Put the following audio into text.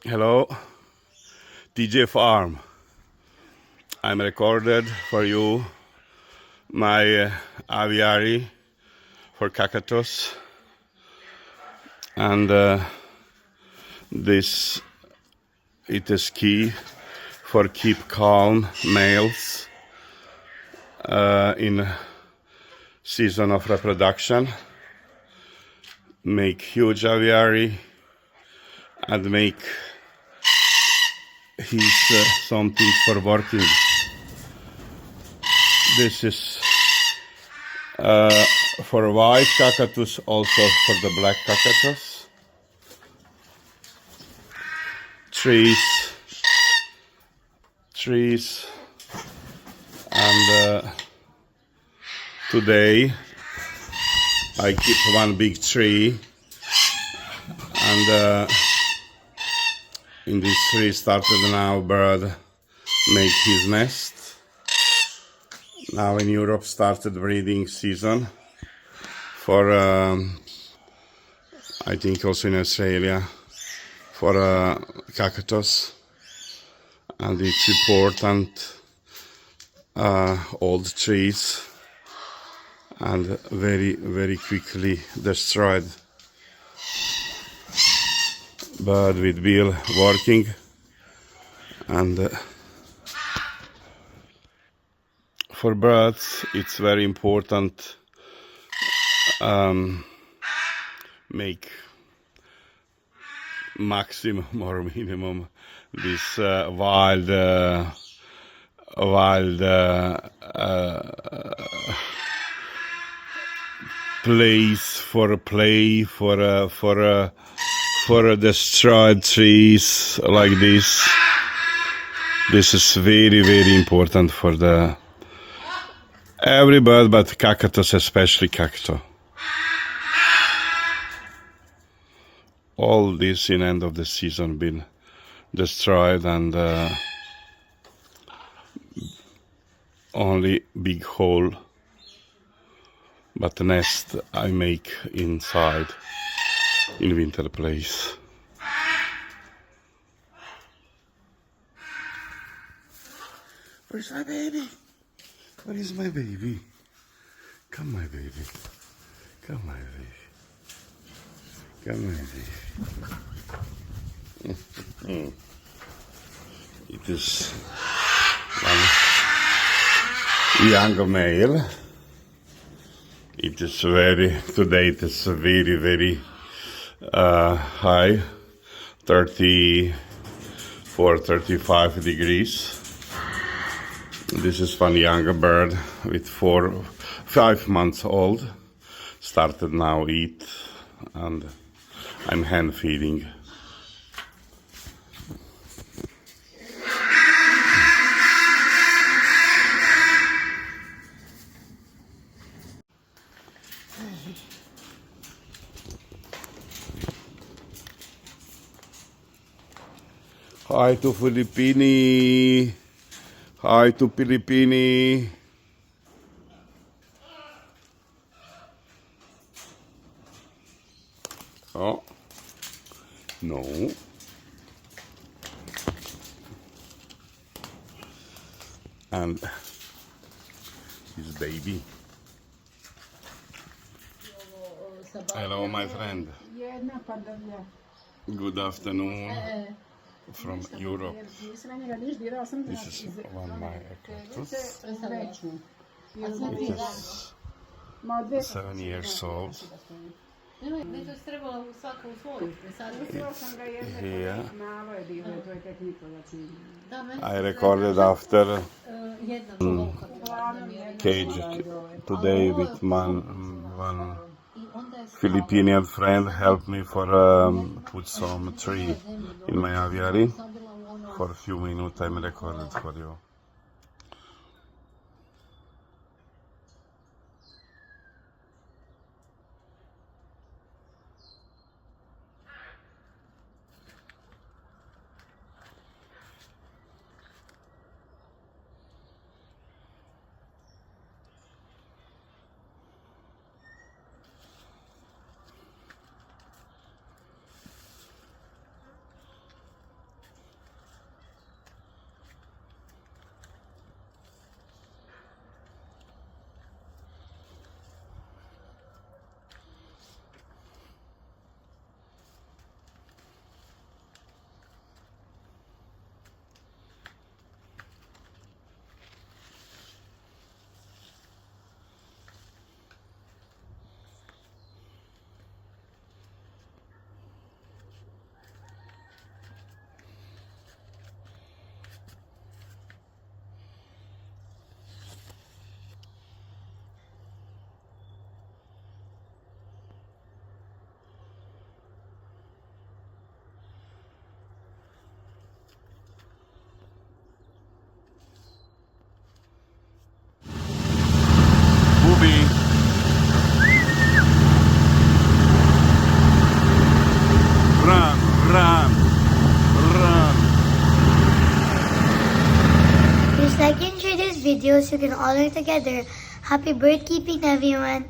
Hello, DJ Farm. I'm recorded for you my aviary for cactus, and this it is key for keep calm males in season of reproduction. Make huge aviary and make his something for working. This is for white cactus, also for the black cactus. Trees, and today I keep one big tree, and in this tree started now bird make his nest. Now in Europe started breeding season for I think also in Australia for cactus, and it's important old trees and very quickly destroyed. But with bill working, and for birds it's very important make maximum or minimum this wild place for play for destroyed trees like this. This is very important for the every bird, but cactus, especially cactus. All this in end of the season been destroyed, and only big hole, but the nest I make inside in winter place. Where's my baby? Where is my baby? Come, my baby. Come, my baby. Come, my baby. It is one young male. It is today it is very high, 34-35 degrees. This is one young bird with 5 months old. Started now eat, and I'm hand feeding. Hi to Filipini. Hi to Filipini. Oh, no. And his baby. Hello, my friend. Good afternoon from Europe. This is one my cactus. It is 7 years old. Here I recorded after cage today with one Filipinian friend helped me for put some tree in my aviary. For a few minutes I'm recorded for you. Like and share this video so we can all learn together. Happy bird keeping, everyone.